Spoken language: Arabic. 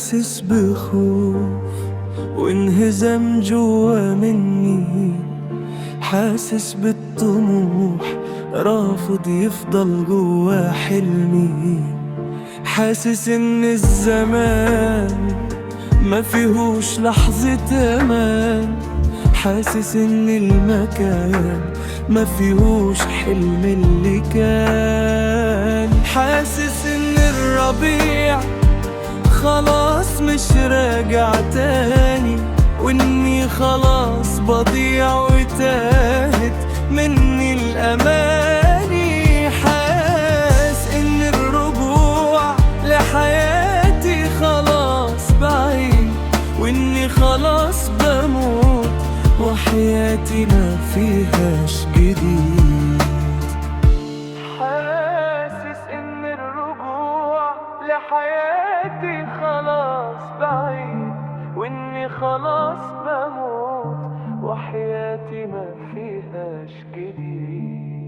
حاسس بخوف وانهزام جوا مني، حاسس بالطموح رافض يفضل جوا حلمي، حاسس ان الزمان ما فيهوش لحظة امان، حاسس ان المكان ما فيهوش حلم اللي كان، حاسس ان الربيع خلاص مش راجع تاني، واني خلاص بضيع وتاهت مني الاماني، حاسس ان الرجوع لحياتي خلاص بعيد، واني خلاص بموت وحياتي ما فيهاش جديد. حاسس ان الرجوع لحياتي خلاص بعيد، واني خلاص بموت وحياتي ما فيهاش جديد.